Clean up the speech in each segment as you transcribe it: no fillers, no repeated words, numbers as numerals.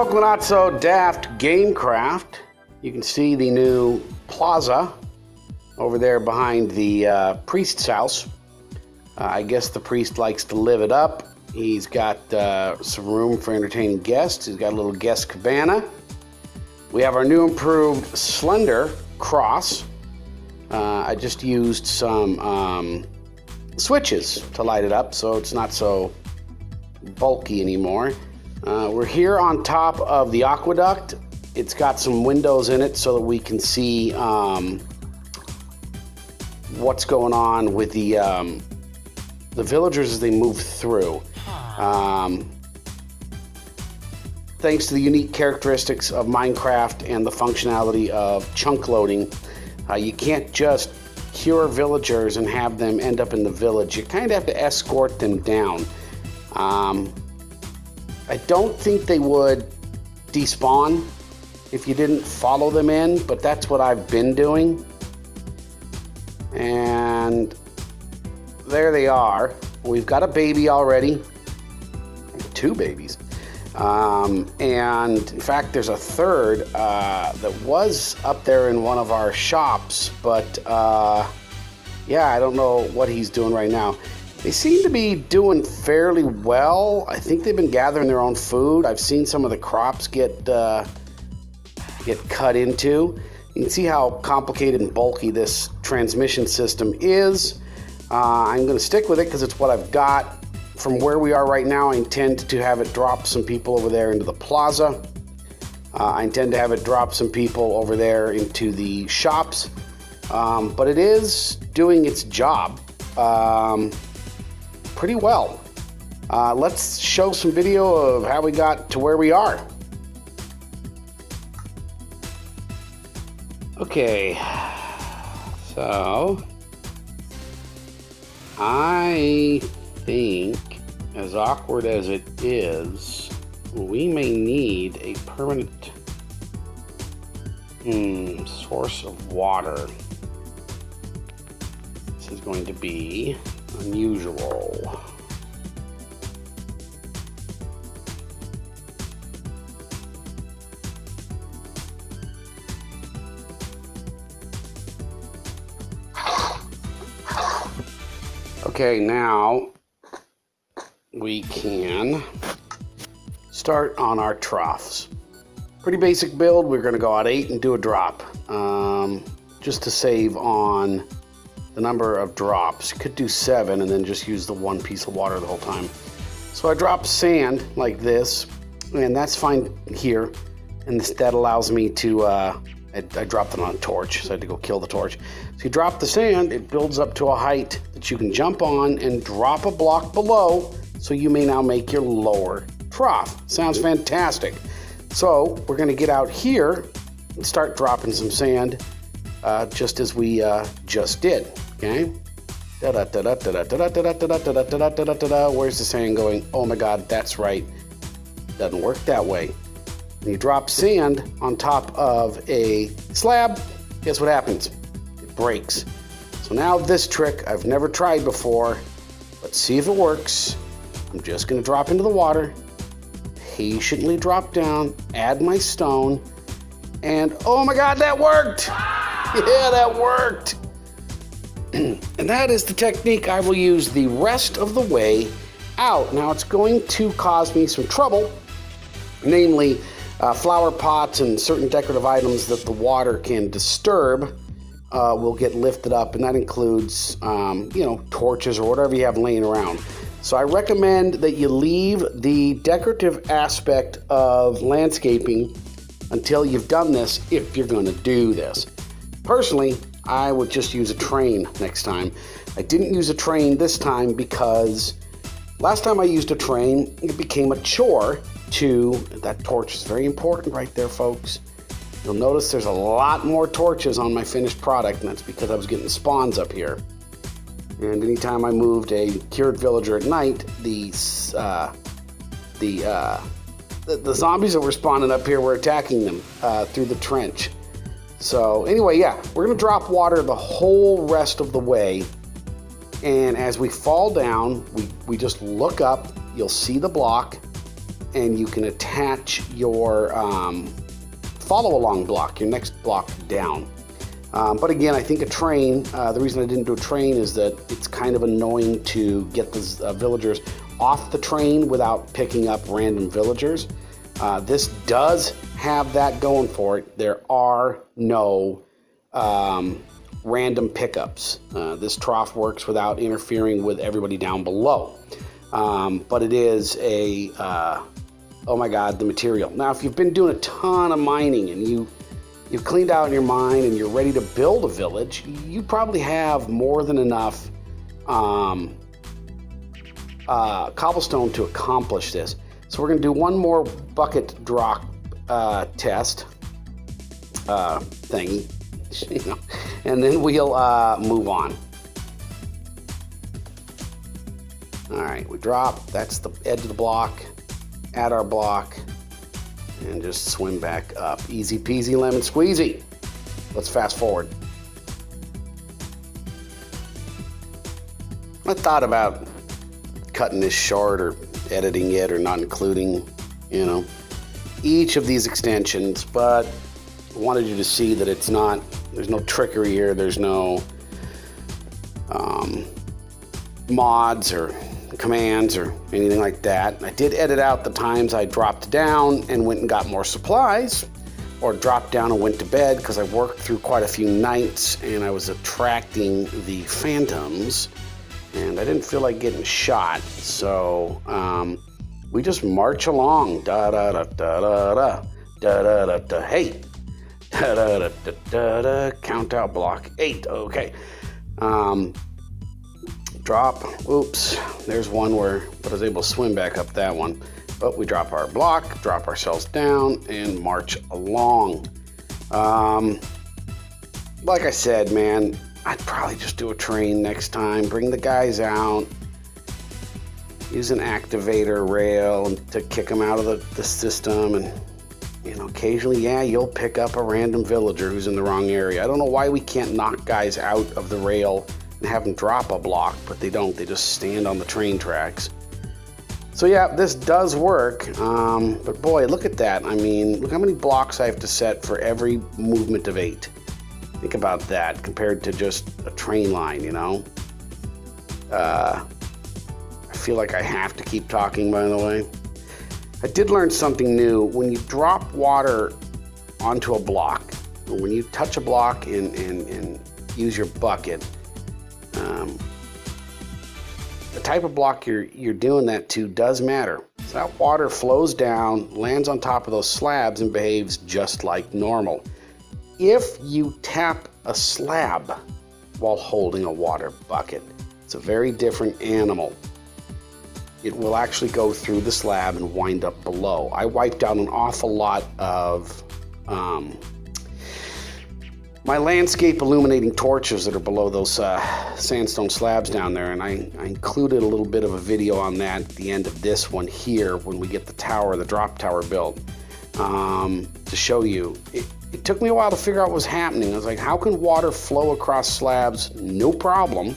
welcome to Not-So-Daft Gamecraft. You can see the new plaza over there behind the priest's house. I guess the priest likes to live it up. He's got some room for entertaining guests. He's got a little guest cabana. We have our new improved slender cross. I just used some switches to light it up so it's not so bulky anymore. We're here on top of the aqueduct. It's got some windows in it so that we can see what's going on with the villagers as they move through. Thanks to the unique characteristics of Minecraft and the functionality of chunk loading, you can't just cure villagers and have them end up in the village. You kind of have to escort them down. I don't think they would despawn if you didn't follow them in, but that's what I've been doing. And there they are. We've got a baby already, 2 babies. And in fact, there's a third that was up there in one of our shops, but yeah, I don't know what he's doing right now. They seem to be doing fairly well. I think they've been gathering their own food. I've seen some of the crops get cut into. You can see how complicated and bulky this transmission system is. I'm going to stick with it because it's what I've got. From where we are right now, I intend to have it drop some people over there into the plaza. I intend to have it drop some people over there into the shops. But it is doing its job pretty well. Let's show some video of how we got to where we are. Okay, so I think, as awkward as it is, we may need a permanent source of water. This is going to be unusual. Okay, now we can start on our troughs. Pretty basic build. We're going to go out 8 and do a drop, just to save on the number of drops. You could do 7 and then just use the 1 piece of water the whole time. So I drop sand like this, and that's fine here, and that allows me to I dropped it on a torch, so I had to go kill the torch. So you drop the sand, it builds up to a height that you can jump on and drop a block below, so you may now make your lower trough. Sounds fantastic. So we're going to get out here and start dropping some sand, just as we just did. Okay. Where's the sand going? Oh my God, that's right. Doesn't work that way. When you drop sand on top of a slab, guess what happens? It breaks. So now this trick I've never tried before. Let's see if it works. I'm just going to drop into the water, patiently drop down, add my stone, and oh my God, that worked! Yeah, that worked! And that is the technique I will use the rest of the way out. Now it's going to cause me some trouble, namely flower pots and certain decorative items that the water can disturb will get lifted up, and that includes torches or whatever you have laying around. So I recommend that you leave the decorative aspect of landscaping until you've done this, if you're going to do this. Personally, I would just use a train next time. I didn't use a train this time because last time I used a train, it became a chore to, that torch is very important right there, folks. You'll notice there's a lot more torches on my finished product, and that's because I was getting spawns up here. And anytime I moved a cured villager at night, the zombies that were spawning up here were attacking them through the trench. So anyway, yeah, we're gonna drop water the whole rest of the way. And as we fall down, we just look up, you'll see the block, and you can attach your follow-along block, your next block down. But again, I think a train, the reason I didn't do a train is that it's kind of annoying to get the villagers off the train without picking up random villagers. This does have that going for it. There are no random pickups. This trough works without interfering with everybody down below. But it is a, oh my God, the material. Now, if you've been doing a ton of mining and you've cleaned out your mine and you're ready to build a village, you probably have more than enough cobblestone to accomplish this. So we're gonna do one more bucket drop test thingy, you know, and then we'll move on. All right, we drop, that's the edge of the block, add our block, and just swim back up. Easy peasy lemon squeezy. Let's fast forward. I thought about cutting this short or editing it or not including, you know, each of these extensions, but I wanted you to see that it's not, there's no trickery here, there's no mods or commands or anything like that. I did edit out the times I dropped down and went and got more supplies, or dropped down and went to bed, because I worked through quite a few nights and I was attracting the phantoms and I didn't feel like getting shot. So we just march along. Da da da da da da da da da da. Hey, da da da da da da. Count out block 8. Okay. Drop. Oops. There's one where I was able to swim back up that one. But we drop our block, drop ourselves down, and march along. Like I said, man, I'd probably just do a train next time. Bring the guys out. Use an activator rail to kick them out of the system. And, you know, occasionally, yeah, you'll pick up a random villager who's in the wrong area. I don't know why we can't knock guys out of the rail and have them drop a block, but they don't. They just stand on the train tracks. So yeah, this does work, but boy, look at that. I mean, look how many blocks I have to set for every movement of 8. Think about that compared to just a train line, you know? I feel like I have to keep talking, by the way. I did learn something new. When you drop water onto a block, or when you touch a block and use your bucket, the type of block you're doing that to does matter. So that water flows down, lands on top of those slabs, and behaves just like normal. If you tap a slab while holding a water bucket, it's a very different animal. It will actually go through the slab and wind up below. I wiped out an awful lot of my landscape illuminating torches that are below those sandstone slabs down there, and I included a little bit of a video on that at the end of this one here when we get the tower, the drop tower built, to show you. It took me a while to figure out what was happening. I was like, how can water flow across slabs, no problem,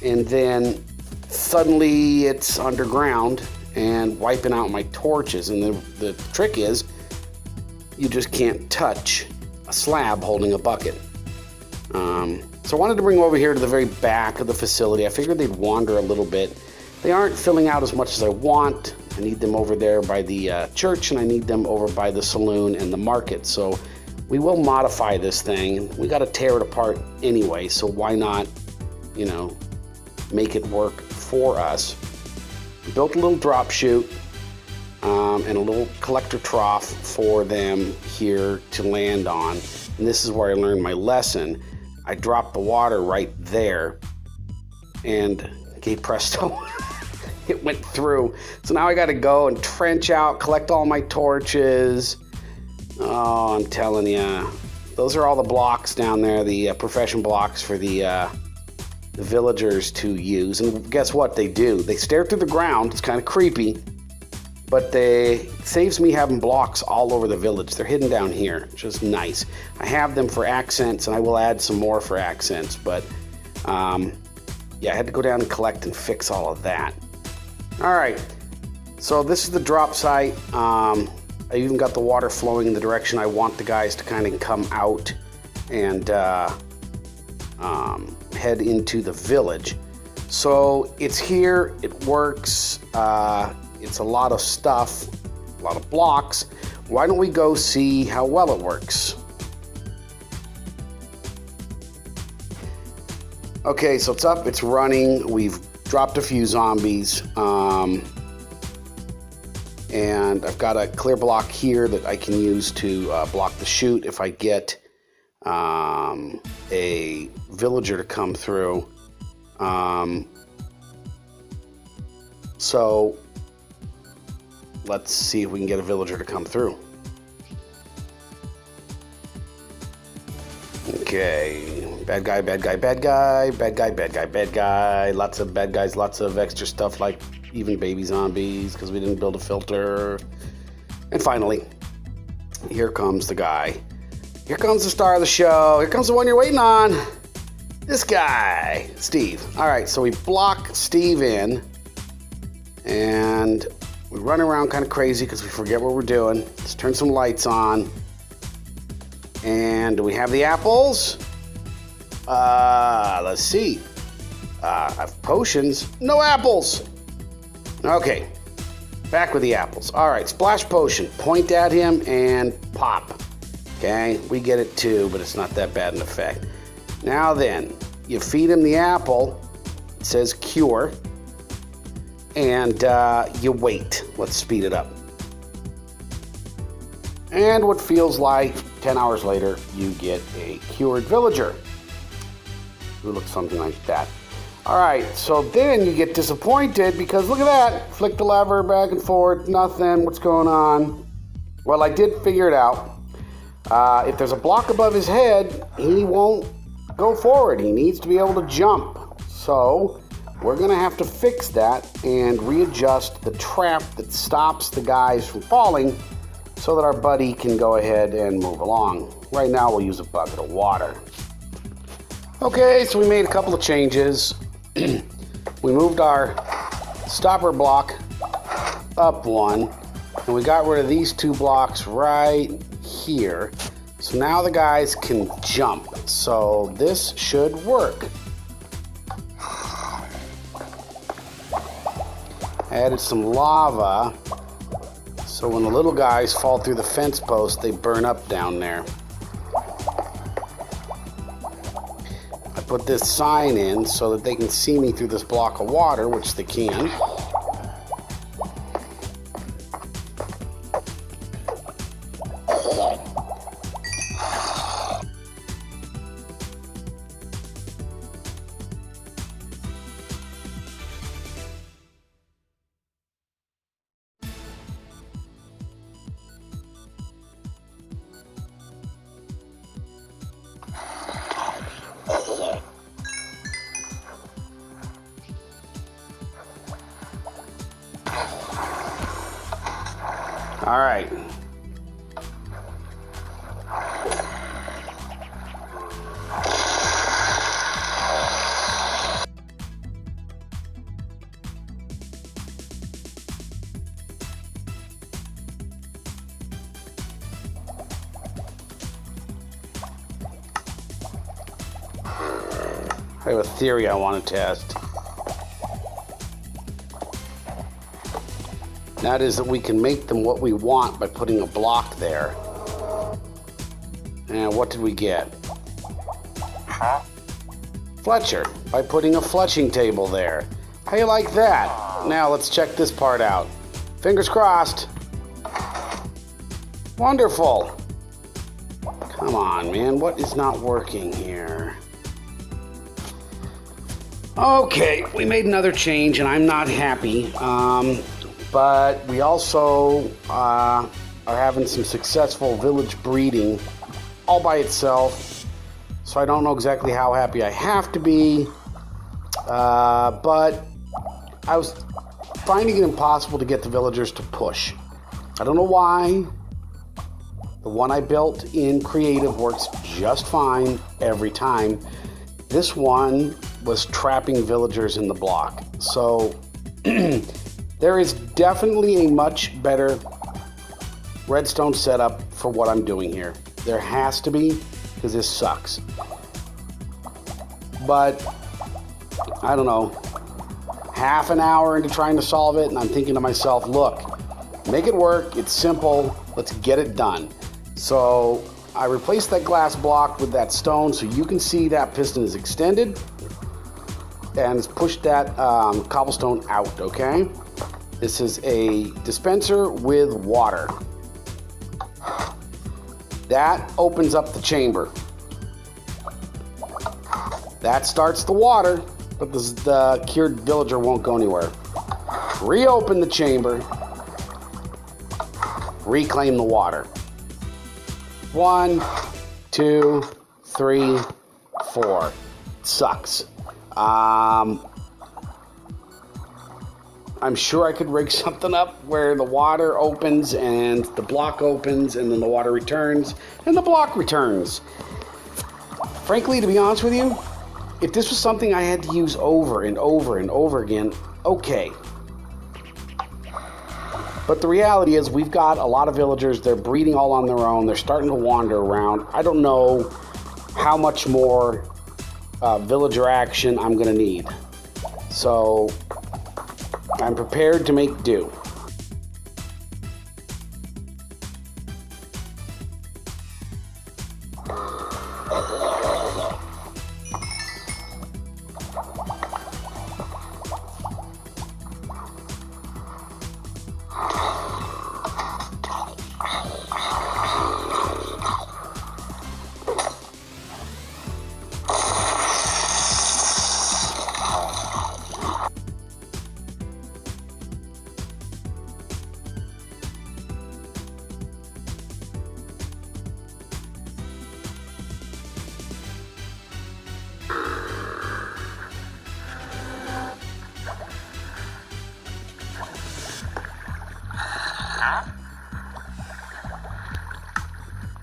and then suddenly it's underground and wiping out my torches? And the trick is you just can't touch a slab holding a bucket. So I wanted to bring them over here to the very back of the facility. I figured they'd wander a little bit. They aren't filling out as much as I want. I need them over there by the church, and I need them over by the saloon and the market. So we will modify this thing. We got to tear it apart anyway, so why not, you know, make it work for us. Built a little drop chute and a little collector trough for them here to land on. And this is where I learned my lesson. I dropped the water right there, and okay, presto, it went through. So now I got to go and trench out, collect all my torches. Oh, I'm telling you, those are all the blocks down there, the profession blocks for the villagers to use. And guess what they do? They stare through the ground. It's kind of creepy, but it saves me having blocks all over the village. They're hidden down here, which is nice. I have them for accents, and I will add some more for accents, but yeah, I had to go down and collect and fix all of that. All right, So this is the drop site. I even got the water flowing in the direction I want the guys to kind of come out and head into the village. So it's here, it works, it's a lot of stuff, a lot of blocks. Why don't we go see how well it works? Okay, so it's up, it's running, we've dropped a few zombies, and I've got a clear block here that I can use to block the chute if I get a villager to come through. So let's see if we can get a villager to come through. Okay, bad guy, bad guy, bad guy, bad guy, bad guy, bad guy. Lots of bad guys, lots of extra stuff like even baby zombies because we didn't build a filter. And finally, here comes the guy. Here comes the star of the show. Here comes the one you're waiting on. This guy, Steve. All right, so we block Steve in and we run around kind of crazy because we forget what we're doing. Let's turn some lights on. And do we have the apples? Let's see. I have potions. No apples. Okay, back with the apples. All right, splash potion. Point at him and pop. Okay, we get it too, but it's not that bad an effect. Now then, you feed him the apple. It says cure. And you wait. Let's speed it up. And what feels like 10 hours later, you get a cured villager who looks something like that. All right, so then you get disappointed because look at that. Flick the lever back and forth, nothing. What's going on? Well, I did figure it out. If there's a block above his head, he won't go forward. He needs to be able to jump. So we're going to have to fix that and readjust the trap that stops the guys from falling so that our buddy can go ahead and move along. Right now, we'll use a bucket of water. Okay, so we made a couple of changes. We moved our stopper block up one, and we got rid of these two blocks right here. So now the guys can jump. So this should work. Added some lava, so when the little guys fall through the fence post, they burn up down there. I put this sign in so that they can see me through this block of water, which they can. All right. I have a theory I want to test. That is that we can make them what we want by putting a block there. And what did we get? Fletcher, by putting a fletching table there. How you like that? Now let's check this part out. Fingers crossed. Wonderful. Come on, man, what is not working here? Okay, we made another change and I'm not happy. But we also are having some successful village breeding all by itself. So I don't know exactly how happy I have to be. But I was finding it impossible to get the villagers to push. I don't know why. The one I built in creative works just fine every time. This one was trapping villagers in the block. So There is definitely a much better redstone setup for what I'm doing here. There has to be, because this sucks. But, I don't know, half an hour into trying to solve it, and I'm thinking to myself, look, make it work, it's simple, let's get it done. So, I replaced that glass block with that stone so you can see that piston is extended, and it's pushed that cobblestone out, okay? This is a dispenser with water. That opens up the chamber. That starts the water, but the cured villager won't go anywhere. Reopen the chamber. Reclaim the water. 1, 2, 3, 4. It sucks. I'm sure I could rig something up where the water opens and the block opens and then the water returns and the block returns. Frankly, to be honest with you, if this was something I had to use over and over and over again, okay. But the reality is we've got a lot of villagers, they're breeding all on their own, they're starting to wander around. I don't know how much more villager action I'm gonna need. So I'm prepared to make do.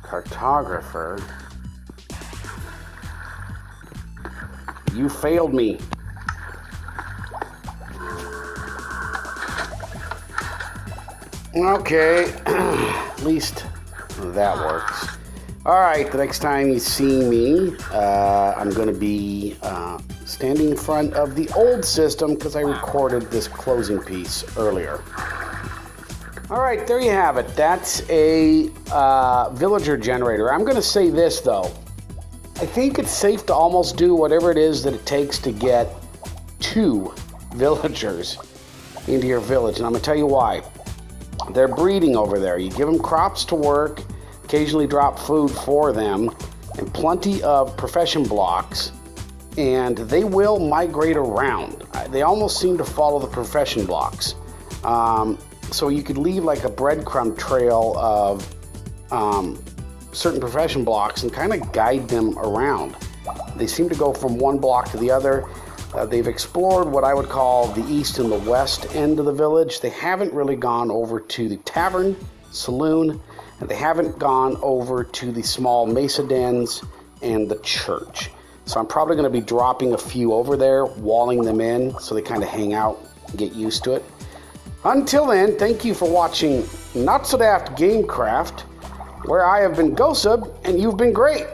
Cartographer, you failed me. Okay, at least that works. All right, the next time you see me, I'm going to be standing in front of the old system because I recorded this closing piece earlier. All right, there you have it. That's a villager generator. I'm going to say this, though. I think it's safe to almost do whatever it is that it takes to get 2 villagers into your village. And I'm going to tell you why. They're breeding over there. You give them crops to work, occasionally drop food for them, and plenty of profession blocks, and they will migrate around. They almost seem to follow the profession blocks. So you could leave like a breadcrumb trail of certain profession blocks and kind of guide them around. They seem to go from one block to the other. They've explored what I would call the east and the west end of the village. They haven't really gone over to the tavern, saloon, and they haven't gone over to the small mesa dens and the church. So I'm probably going to be dropping a few over there, walling them in so they kind of hang out and get used to it. Until then, thank you for watching Not-So-Daft Gamecraft, where I have been Gosub and you've been great.